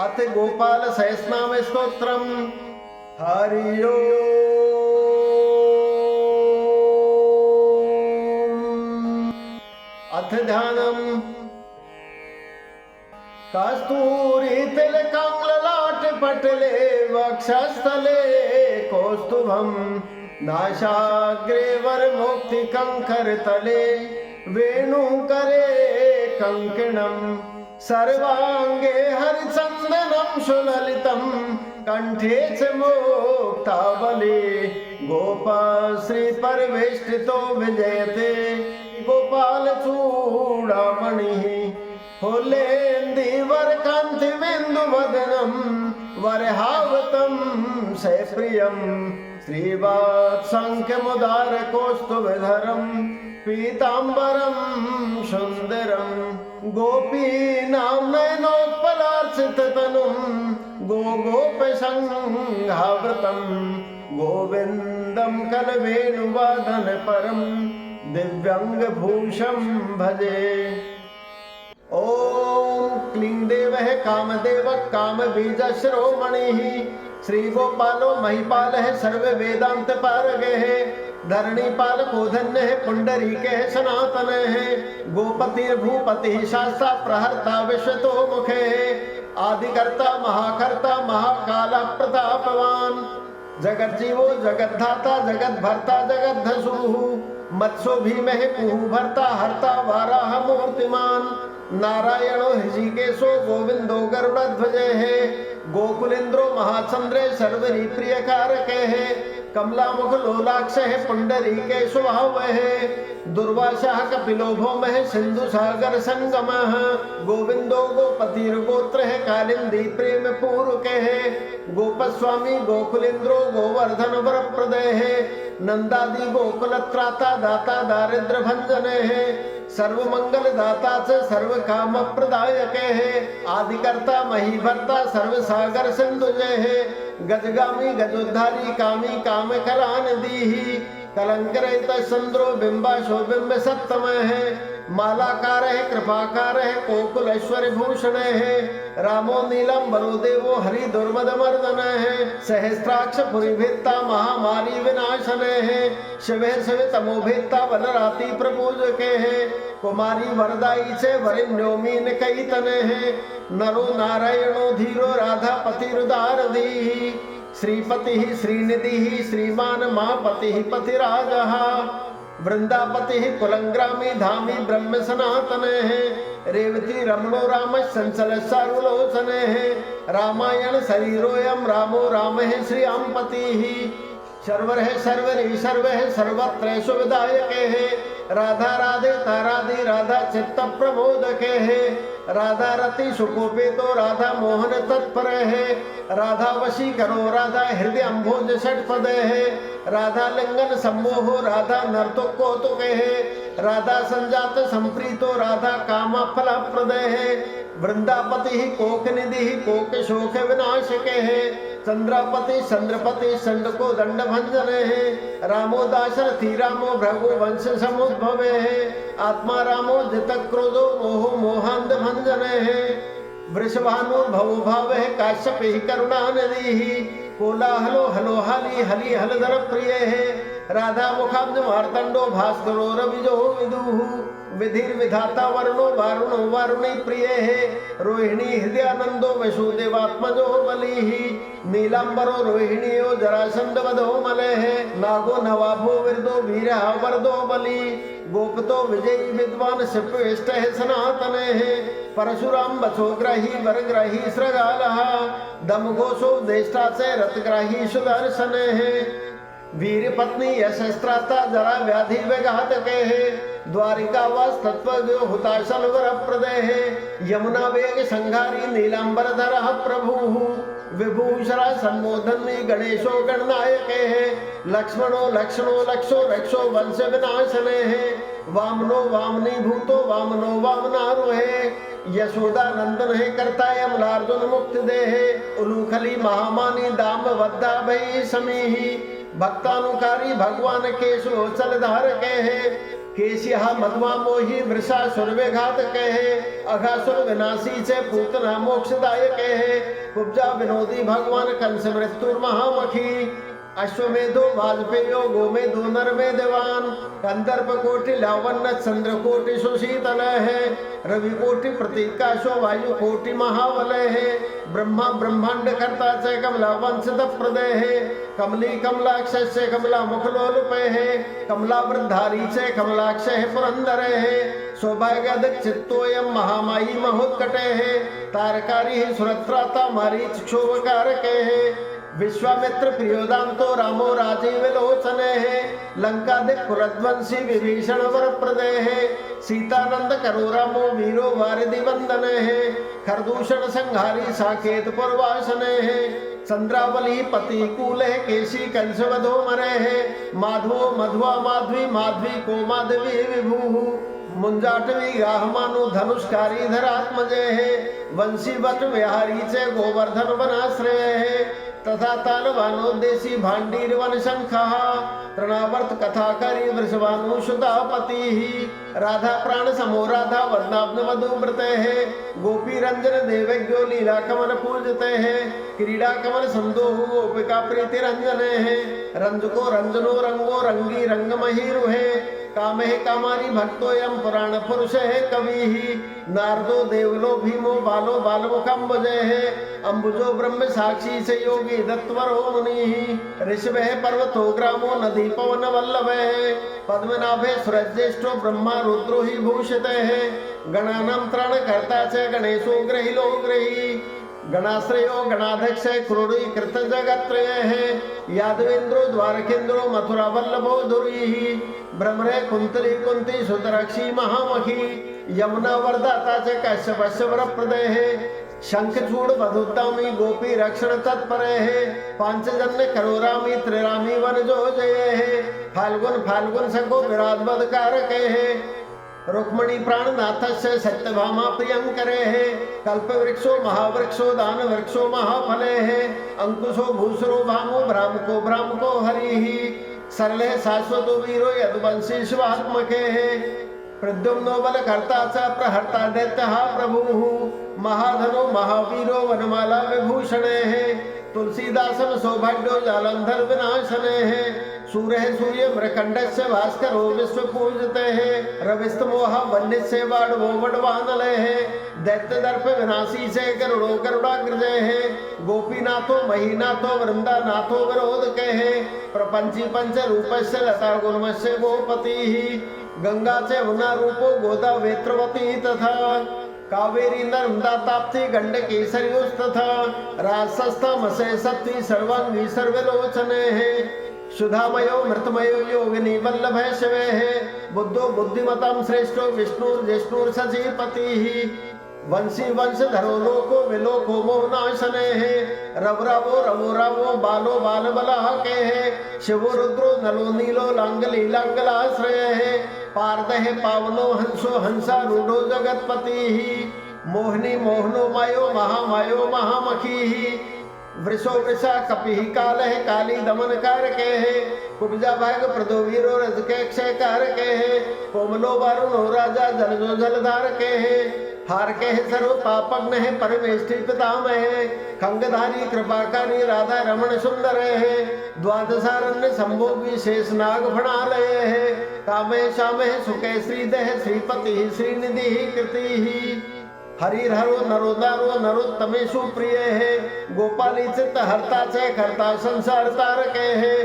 अथ गोपाल सहस्रनाम स्तोत्रम। हरि ओम। अथ ध्यानम। कस्तूरी तिलकं ललाट पटले वक्षस्थले कौस्तुभम नासाग्रे वरमुक्तिकं करतले वेणुकरे कंकणम सर्वांगे हरिचंदनं सुललितं कंठे च मुक्तावली गोपा श्री परिवेष्टितो विजयते गोपाल चूड़ामणिः फुलेन्दीवर कांति बिंदु वदनम वरहावतम सप्रियम श्रीवात्संख्य मुदार कौस्तुभधरम पीतांबरम सुंदरम गोपी नाम नयनोत्पलार्चित तनुम गोप संघावृतम गोविंदम कलवेणुवादन परम दिव्यांग भूषम भजे। ओम क्लीं देवः कामदेवः कामबीजश्रोमणिः श्रीगोपालो महिपालः सर्ववेदान्त पारगः धरणीपाल कोधन्यः पुण्डरीकः सनातनः गोपतिर्भूपतिः शास्ता प्रहर्ता विश्वतोमुखः आदिकर्ता महाकर्ता महाकालः प्रतापवान् जगज्जीवो जगद्धाता जगद्भर्ता जगद्धसुः मत्स्यो भीमः कुहु भर्ता हर्ता वाराह मूर्तिमान नारायणो हृषिकेशो गोविंदो गरुड़ध्वजः गोकुलेन्द्रो महाचंद्रे सर्वरी प्रियकारकः कमलामुख लोलाक्षः पुंडरीकेशो भावः दुर्वासः कपिलो भौमः सिंधु सागर संगमः गोविंदो गोपतिर्गोत्रः कालिंदी प्रेम पूर्वकः गोपस्वामी गोकुलेन्द्रो गोवर्धन वरप्रदः नंदादि गोकुलत्राता दाता दारिद्र भंजनः सर्वमंगल दाता च सर्व काम प्रदायक है आदिकर्ता महीभर्ता सर्व सागर सिंधुजय है गजगामी गजोद्धारी कामी काम कलान दीहि कलंकरहित चंद्रो बिंबाशो बिंब सत्तम है मालाकार है कृपाकार है कोकुल ऐश्वर्य भूषण है रामो नीलम बरो देवो हरि दुर्मद मर्दन है सहस्त्राक्ष पुरीभित्ता महामारी विनाशन है शिवे शिव तमोभित्ता बलराती प्रपूजक है कुमारी वरदाई से वरिण्योमीन कई तने है नरो नारायणो धीरो राधा पतिरुदार दी श्रीपति श्रीनिधि श्रीमान महापति पतिराजः वृंदापति कुलंग्रामी धामी ब्रह्म सनातन है रेवती रमणो राम संसल सारुलोचन है रामायण शरीरोयम रामो राम है श्री अम्पति सर्वर है सर्वरी सर्व है सर्वत्र सुविधायक है राधा राधे ताराधि राधा चित्त प्रमोदक है राधा रति सुकोपे तो राधा मोहन तत्पर है राधा वशी करो राधा हृदय अम्भोज षटपद है राधा लिंगन सम्मोह राधा नर्तक कौतुक है राधा संजात संप्रीतो राधा काम फल प्रद है वृंदापति कोक निधि कोक शोक विनाशक है चंद्रापति चंद्रपति चंड को दंड भंजन है रामो दाशरथी रामो भृगु वंश समुद्भव है आत्मा रामो जित क्रोधो मोह मोहांध भंजन है वृषभानु भव भाव है काश्यप ही करुणा नदी कोलाहलो हलो हली हली हलधर प्रिय है राधा मुखाब्ज मार्तंडो भास्करो रविजो विदुः विधिर विधाता वरुणो वारुणो वारुणी प्रिय है रोहिणी हृदयानंदो वसुदेवात्मजो बलि नीलांबरो रोहिणीयो जरासंध वधो मले है नागो नवाभो विरदो वीरा वरदो बलि गोपतो विजयी विद्वान शिष्ट है सनातन है परशुराम बसोग्राही वरग्राही सृगालः दम घोषो देष्टा से रथग्राही सुदर्शन है वीर पत्नी यशस्त्राता जरा व्याधि विघातक है द्वारिकावास तत्वज्ञो हुताशल वर प्रद है यमुना वेग संघारी नीलांबर धर प्रभु विभूषरा सम्मोधनी गणेशो गणनायक है लक्ष्मणो लक्षणो लक्षो रक्षो वंश विनाशन है वामनो वामनी भूतो वामनो वामनारो है यशोदा नंदन है करता यमलार्जुन मुक्त दे है उलूखली महामानी दाम वद्दा भई समीही भक्तानुकारी भगवान केशो चल धारक है केशिहा मध्वा मोही वृषा सुरवे घात कहे अघासुर विनाशी से पूतना मोक्षदायक है कुब्जा विनोदी भगवान कंस मृत्यु महामखी अश्वमेधो वाजपेयो गोमेधो नर में देवान कंदर्प कोटि लावण्य चंद्र कोटि सुशीतल है रवि कोटि प्रतीकाशो वायु कोटि महावलय है ब्रह्मा ब्रह्मांड कर्ता से कमला वंश प्रदय है कमली कमलाक्ष से कमला मुखलोलुपय है कमला वृद्धारी से कमलाक्ष है पुरंदर है सौभाग्य चित्तोयम महामाई महोत्कटे है तारकारी है सुरत्राता मारी क्षोभकारक है विश्वामित्र प्रियोदाम तो रामो राजीव लोचन है लंका दिक कुलध्वंसी विभीषण वर प्रदय है सीतानंद करो रामो वीरो वारिधि वंदन है खरदूषण संहारी साकेत पुरवासन है चंद्रावली पति कूल है केशी कंसवधो मरे है माधवो मधुआ माधवी माधवी को माधवी विभू मुंजाटवी गाहमानु धनुष्कारी धरात्मजय है वंशीवट विहारी चे गोवर्धन वनाश्रय है तथा तालवानोदेशी भांडीर वन शंखा तृणावर्त कथाकरी वृषभानुषुतापति राधा प्राण समो राधा वर्णाब्न मधुव्रत है गोपी रंजन देवज्ञो लीला कमल पूजते है क्रीड़ा कमल संदोह गोपिका प्रीति रंजन है रंजको रंजनो रंगो रंगी रंग महीरु है काम है कामारी भक्तोयम पुराण पुरुष है कवि ही नारदो देवलो भीमो बालो बालमुखम्बुजय है अम्बुजो ब्रह्म साक्षी से योगी दत्तवरो मुनि ऋषभ है पर्वतो ग्रामो नदी पवन वल्लभ है पद्मनाभे सुरज्येष्ठो ब्रह्मा रुद्रो ही भूषित है गणानाम त्राण कर्ता च गणेशो ग्रहिलो ग्रही गणाश्रयो गणाध्यक्ष क्रोड़ी कृत जगत्रय है यादवेंद्रो द्वारकेंद्रो मथुरा वल्लभो धुरी भ्रमरे कुंतली कुंती सुतरक्षी महामखी यमुना वरदाता च कश्यप प्रदय है शंखचूड़ मधुतामी गोपी रक्षण तत्पर है पांचजन्य करोरामी त्रिरामी वन जो जय है फाल्गुन फाल्गुन सको विराट कारक है रुक्मणी प्राणनाथ से सत्यभामा प्रियंकरे है कल्प वृक्षो महावृक्षो दान वृक्षो महाफले है अंकुशो भूसरो भामो भ्राम को हरि ही सरले शाश्वत वीरो यदुवंशी शिवात्मके है प्रद्युम्नो बल कर्ता च प्रहर्ता दैत्य प्रभु महाधनो महावीरो वनमाला विभूषण है तुलसीदासन सौभाग्यो जालंधर विनाशन है सूर्य मृकंड से भास्कर विश्व पूजते है रविस्तमोह वन्य से वाड़वो वडवानल है दैत्य दर्प विनाशी से करुणो करुणाग्रजय है गोपीनाथो महीनाथो वृंदानाथो विरोध के है प्रपंची पंच रूप से लता गुणम से गोपति ही गंगा से उना रूपो गोदा वेत्रवती तथा कावेरी नर्मदा ताप्ती गंडकी सरयुज तथा राजस्था मसे सत्ती सर्वांगी सर्वलोचने है सुधामयो मृतमयो योगिनी वल्लभ शिवे है बुद्धो बुद्धिमतां श्रेष्ठो विष्णुर जिष्णुर सजीपति ही वंशी वंशधरो लोको विलोको मोहनाशने है रवो रावो बालो बाल बला के है शिवो रुद्रो नलो नीलो लांगली लांगलाश्रय है पार्थ है पावनो हंसो हंसा रूढ़ो जगतपति ही मोहिनी मोहनो मायो महामखी ही वृषो वृषा कपि काल है काली दमन कारक है कुब्जा भाग प्रदो वीरो रज के क्षय कारक है कोमलो वारुणो राजा जलजो जलधार के है हार के है सर्व पापग्न है परमेष्टि पितामह है खंगधारी कृपाकारी राधा रमण सुंदर है द्वादशारण्य संभोगी शेष नाग फणालय है कामे श्यामे सुखे श्रीदह श्रीपति श्रीनिधि कृति ही हरिहरो नरोदारो नरोत्तमेशु प्रिय है गोपाली चित्त हरता च करता संसार तारक है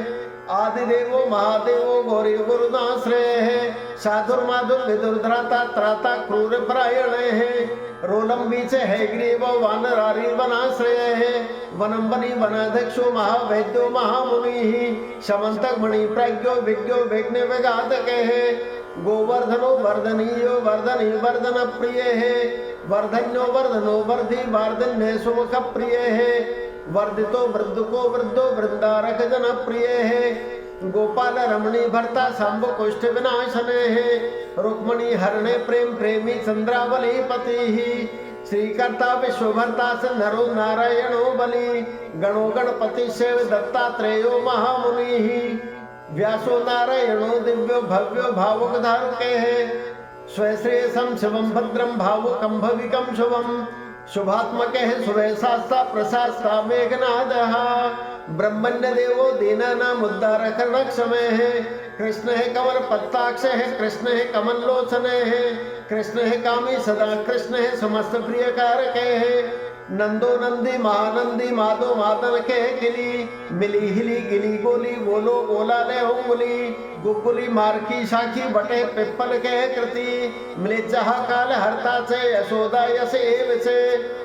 आदिदेवो महादेवो गौरी गुरुदाश्रय है साधुर माधुर विदुर्धराता त्राता क्रूर परायण है रोलम बीच है ग्रीव वानरारी वनाश्रय है वनम बनी वनाध्यक्षो महावैद्यो महामुनि ही समंतक मणि प्राज्ञो विज्ञो विघ्न विघातक है गोवर्धनो वर्धनीयो वर्धनी वर्धन प्रिय है वर्धन्यो वर्धनो वर्धि वार्धन्य सुमुख प्रिय है वर्धितो वृद्ध को वृद्धो वृंदारक जन प्रिय है गोपाल रमणी भरता सांब कुष्ठ विनाशन है रुक्मणी हरणे प्रेम प्रेमी चंद्रावली पति ही श्रीकर्ता विश्वभर्ता से नरो नारायणो बलि गणो गणपति शिव दत्तात्रेयो महामुनि ही व्यासो नारायणो दिव्यो भव्यो भावुक धारुके स्वश्रेयसं शिवं भद्रं भावुकं भविकं शुभं शुभात्मक शुभे शास्ता प्रशास्ता मेघनादः ब्रह्मण्य देवो दीनानाम उद्धारक क्षमे कृष्ण है कमल पत्ताक्ष है कृष्ण है कमल लोचन है कृष्ण है कामी सदा कृष्ण है समस्त प्रिय कारक है नंदो नंदी महानंदी माधो मादन के गिली मिली हिली गिली गोली बोलो बोला ले उंगली गुगुली मारकी शाखी बटे पिप्पल के कृति मिले चाह काल हरता से यशोदा यसे विसे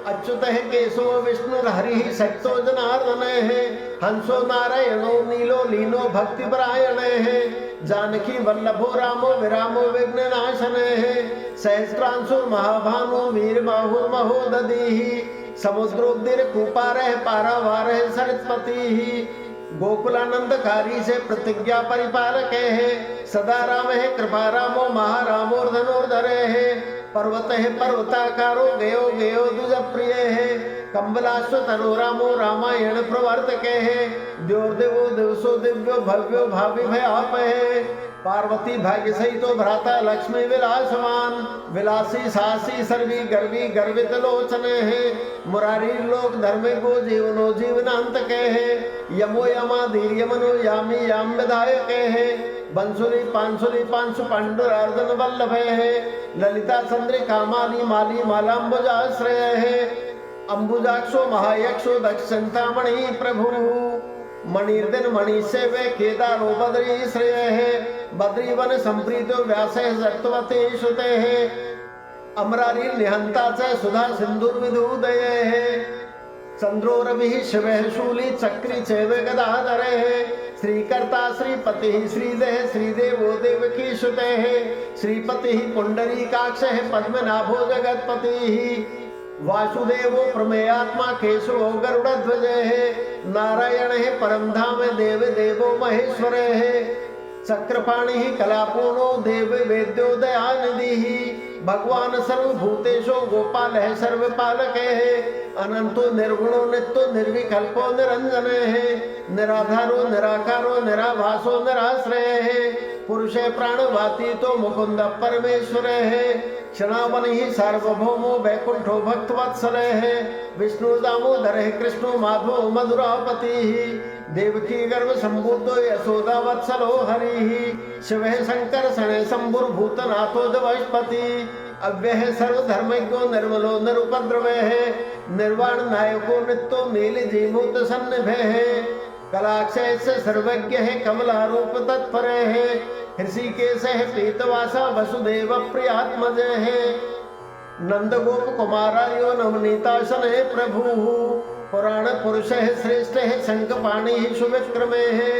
अच्युत है केशव विष्णु हरि शक्तो जनार्दन है हंसो नारायणो नीलो लीनो भक्ति परायण है जानकी वल्लभो रामो विरामो विघ्न नाशन है सहस्रांशु महाभानु वीर बाहु महोदधि समुद्रोद्दीर कुपार पारावार सरस्वती गोकुलानंदकारी से प्रतिज्ञा परिपालक है सदा राम है कृपा रामो महारामोर्धनोर्धर है पर्वत है पर्वताकारो गयो गयो दुज प्रिय है कम्बलाश्व तनो रामो रामायण प्रवर्तक है द्योर्देवो दिवसो दिव्यो भव्यो भावी भय आप है पार्वती भाग्य सहितो भ्राता लक्ष्मी विलासवान विलासी सासी सर्वी गर्वी गर्वित लोचन है मुरारी लोक धर्म गो जीवनो जीवनांत के है यमो यमा धीर यमनो यामी याम विधायक है बंसुली पांशु पांडुरार्जन वल्लभ है ललिता चंद्र कामाली माली मालाम्बुजाश्रय है अंबुजाक्षो महायक्षो दक्षिणतामणि प्रभु मणिर्दन मणि से वे केदारो बद्री श्रेय है बद्री वन संप्रीतो व्यास सत्वते श्रुते है अमरारी निहंता से सुधा सिंदूर विदुदय है चंद्रो रवि शिव शूली चक्री चैव गदाधर है श्रीकर्ता श्रीपति श्रीदेह श्रीदेवो देवकी श्रुते है श्रीपति पुंडरी काक्ष है पद्मनाभो जगतपति वासुदेवो प्रमेयात्मा केशवो गरुड़ ध्वज है नारायण है परम धाम देव देवो महेश्वर है चक्रपाणि कलापूर्णो देव वेद्यो दयानिधि भगवान सर्वभूतेषु गोपाल है सर्वपालक है अनंतो निर्गुणो नित्यो निर्विकल्पो निरंजन है निराधारो निराकारो निराभासो निराश्रय है पुरुष प्राणवाती तो मुकुंद परमेश्वर है क्षणावन ही सार्वभौमो वैकुंठो भक्तवत्सल है विष्णु दामोदर है कृष्णो माधवो मधुरापति देवकी गर्भ संभूतो यशोदा वत्सलो हरि शिव शंकर शने शंभुर भूतनाथो दवशपति अव्यय सर्वधर्मज्ञो निर्मलो निरुपद्रव है निर्वाण नायको नित्यो नील जीमूत सन्निभ है कलाक्षय से सर्वज्ञ है कमलारूप तत्पर है ऋषिकेश है पीतवासा वसुदेव प्रियात्मज है नंद गोप कुमारायो नवनीतासन है प्रभु पुराण पुरुष है श्रेष्ठ है शंख पाणी शुभक्रम है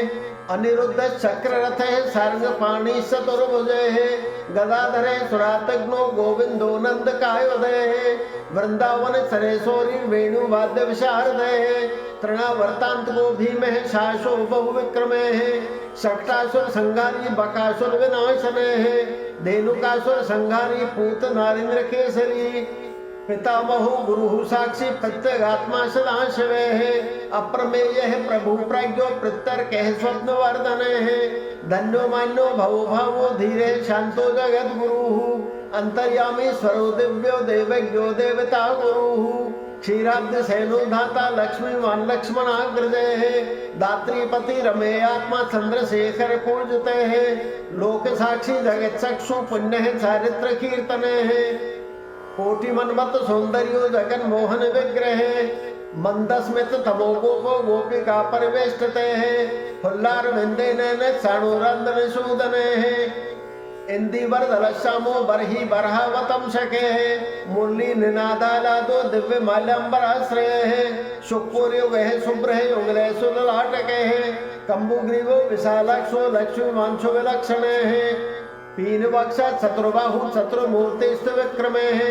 अनिरुद्ध चक्र रथ है सार्ग पाणी चतुर्भुज है गदाधर है सुरातज्ञो गोविंदो नंद कायोदय है वृंदावन सरेश्वरी वेणु वाद्य विशारद है तृणावर्तांत को भीम है शासो बहु विक्रम है शक्टासुर संघारी बकासुर विनाशन है धेनुकासुर संघारी पूत नारेंद्र केसरी पितामहो गुरु साक्षी प्रत्यगात्मा सदा शिव है अप्रमेय है प्रभु प्रज्ञो प्रत्यर्क है स्वप्न वर्धन है धन्यो मान्यो भवो भावो धीरे शांतो जगत गुरु अंतर्यामी स्वरो दिव्यो देवज्ञो देवता गुरु क्षीराब्द सेनो धाता लक्ष्मीवान लक्ष्मणाग्रज है दात्रीपति रमे आत्मा चंद्रशेखर पूजते है लोक साक्षी जगत चक्षु पुण्य है चारित्र कीर्तन है कोटि मनमत सौंदर्यो जगन मोहन विग्रह मंदस्मित तमो गोपो गोपिका परिवेष्टते है फुल्लार विंदे नैन साणुरंदन सूदन है इंदी वरदल श्यामो बरही बरहावतम शके है मुरली निनादाला दो दिव्य माल्यंबराश्रय है शुक्र है शुभ्र है उंगले सुललाटक है कंबुग्रीवो विशालाक्षो लक्ष्मी मांशो विलक्षण है पीन वक्षा चतुर्बाहु चतुर्मूर्ति विक्रम है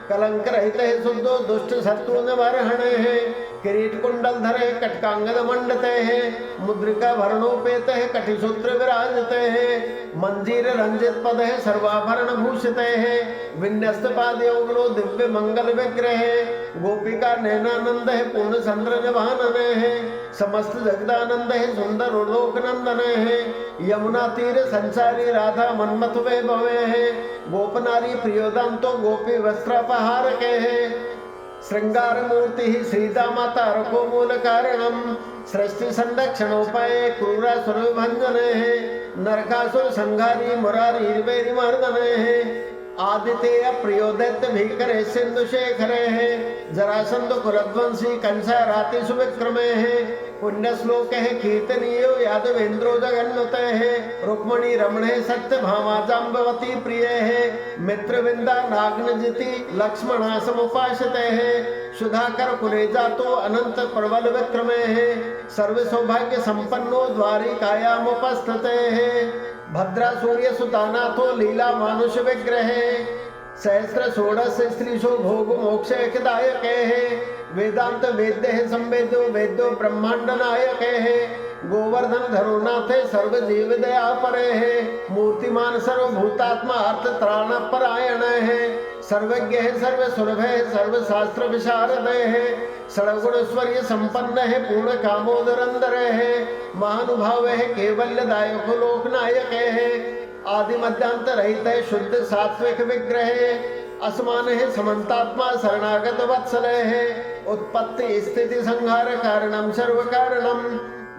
कलंक रहित है शुद्धो दुष्ट शत्रु निवारण है किरीट कुंडल धरे कटकांगद मंडते हैं, मुद्रिका भरणोपेत है कटिसूत्र विराजते हैं, मंजीर रंजित पद है सर्वाभरण भूषिते हैं, विन्यस्त पादयोगलो दिव्य मंगल विग्रह है, गोपिका नैनानंद है पूर्ण चंद्र जवानन है, समस्त जगदानंद है सुंदर लोक नंदन है, यमुना तीर संसारी राधा मन्मथ वैभवे है, गोपनारी प्रियोदांतो गोपी वस्त्रापहार के है, श्रृंगार मूर्ति ही श्रीदा माता रको मूल कारणम, सृष्टि संरक्षणोपाय क्रूरासुर भंजन है, नरकासुर संहारी मुरारी वेरी मर्दन है, आदित्य प्रियोदैत्य भीकरे सिंधु शेखरे है, जरासंध कुलध्वंसी कंसा राति सुविक्रमे है, पुण्य श्लोक है कीर्तनीयो यादवेंद्रो जगन्नुत है, रुक्मणी रमणे सत्य भामा जाम्बवती प्रिय है, मित्रविंदा नाग्नजिति लक्ष्मणा समुपासते है, सुधाकर कुले जातो अनंत प्रबल विक्रमे है, सर्व सौभाग्य संपन्नो द्वारिकायाम उपस्थिते है, भद्रा सूर्य सुतानाथो लीला मानुष विग्रह, सहस्र षोडश स्त्रीशो भोग मोक्ष दायक है, वेदांत वेद्य है संवेद्यो वेद्यो ब्रह्मांड नायक है, गोवर्धन धरोनाथ है सर्व जीव दया परे है, मूर्तिमान सर्वभूतात्मा अर्थ त्राण परायण है, सर्वज्ञ है सर्व सुलभ है सर्व शास्त्र विशारद है, सड़गुणस्वर्य संपन्न है पूर्ण कामोदरंदर है, महानुभाव है केवल्य दायक लोकनायक है, आदि मध्यांत रहित है शुद्ध सात्विक विग्रह, असमान है समन्तात्मा शरणागत वत्सल है, उत्पत्ति स्थिति संहार कारणम सर्व कारणम,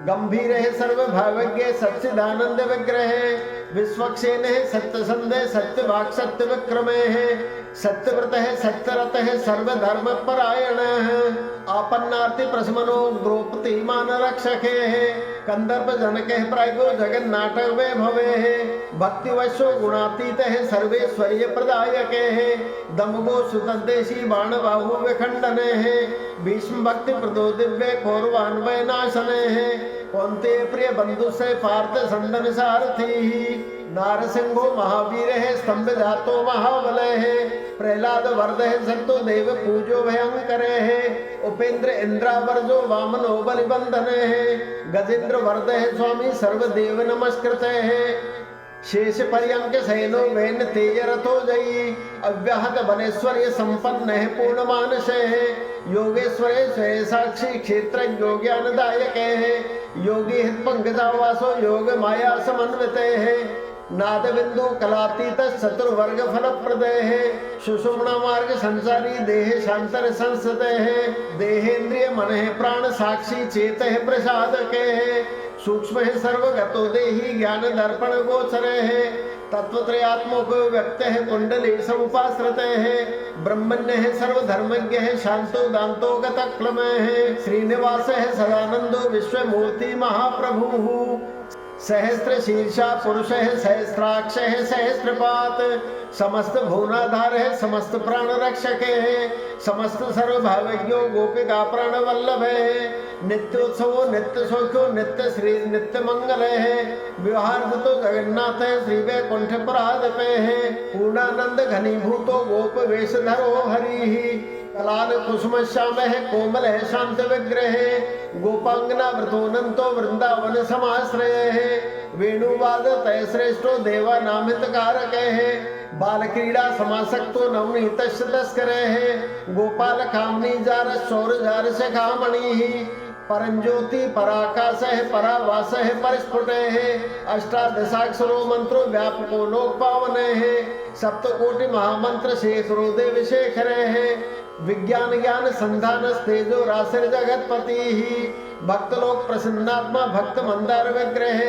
गंभीर है सर्व भावज्ञ सच्चिदानंद विग्रह, विश्वक्षेन है सत्य संदेह सत्य वाक सत्य विक्रमे है, सत्यव्रत है सत्यरत है सर्व धर्म परायण है, आपन्नार्ति प्रसमनो द्रौपदी मान रक्षक है, कंदर्प जनक है प्रागो जगन नाटक वैभवे है, भक्ति वशो गुणातीत है सर्वेश्वरीय प्रदायक है, दमगो सुतदेशी बाण बाहु विखंडन है, भीष्म भक्ति प्रदो दिव्य कौरवान वैनाशन है, कौन्तेय प्रिय बंधु से पार्थ संदन सारथी, नारसिंहो महावीर है स्तंभ जातो महाबल है, प्रहलाद वरद है संतो देव पूजो भयंकर है, उपेंद्र इंद्रावर्जो वामनो बलिबंधन है, गजेंद्र वरद है स्वामी सर्वदेव नमस्कृत है, शेष पर्यंक सैनो वैन तेज रथो जयी, अव्याहत बलेश्वर्य संपन्न है पूर्ण मानस है, योगेश्वर स्वय साक्षी क्षेत्र योग्यानदायक है, योगी हित पंकजावासो योग माया समन्वित है, नाद बिंदु कलातीत चतुर्वर्ग फल प्रदय है, सुषुम्ना मार्ग संसारी देह शांतर संसद है, देहेन्द्रिय मन है प्राण साक्षी चेत है प्रसाद के है, सूक्ष्म है सर्वगतो देही ज्ञान दर्पण गोचर है, तत्वत्रयात्मक व्यक्त है कुंडली समुपाश्रित है, ब्रह्मण्य है सर्वधर्मज्ञ है शांतो दांतो गतक्लम है, श्रीनिवास है सदानंदो विश्वमूर्ति महाप्रभु, सहस्त्र शीर्षा पुरुष है सहस्राक्ष है सहस्त्रपात, समस्त भुवनाधार है समस्त प्राण रक्षक है, समस्त सर्वभावज्ञो गोपिका प्राण वल्लभ है, नित्योत्सवो नित्य सौख्यो नित्य श्री नित्य मंगल है, विहार तो जगन्नाथ है श्री वैकुंठ पराधपे है, पूर्णानंद घनीभूतो गोप वेशधरो हरि, कलाल कुसुम श्याम है कोमल है शांत विग्रह है, गोपांगना व्रतोनंतो वृंदावन समाश्रय है, वेणुवाद तय श्रेष्ठो देवा नामित कारक है, बाल क्रीड़ा समासक्तो नवनीत तस्कर है, गोपाल कामनी जार शौर जार शखामणि ही, परंज्योति पराकाश है परावास है परिस्फुट है, अष्टादशाक्षरो मंत्रो व्यापको लोक पावन है, सप्तकोटि महामंत्र शेखरो देव शेखर है, विज्ञान ज्ञान संधान तेजो राशिर जगतपति ही, भक्त लोक प्रसन्नात्मा भक्त मंदार विग्रह,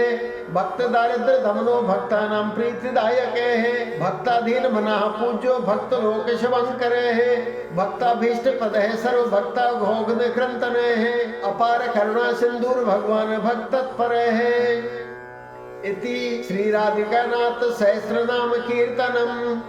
भक्त दारिद्र दमनो भक्तानां प्रीतिदायक है, भक्ताधीन मना पूज्यो भक्त लोक शिवंकर है, भक्ताभीष्ट पद है सर्व भक्ता घोग निकृंतन है, अपार करुणा सिंधुर भगवान भक्त तत्पर है। इति श्री राधिकानाथ सहस्रनाम कीर्तनम।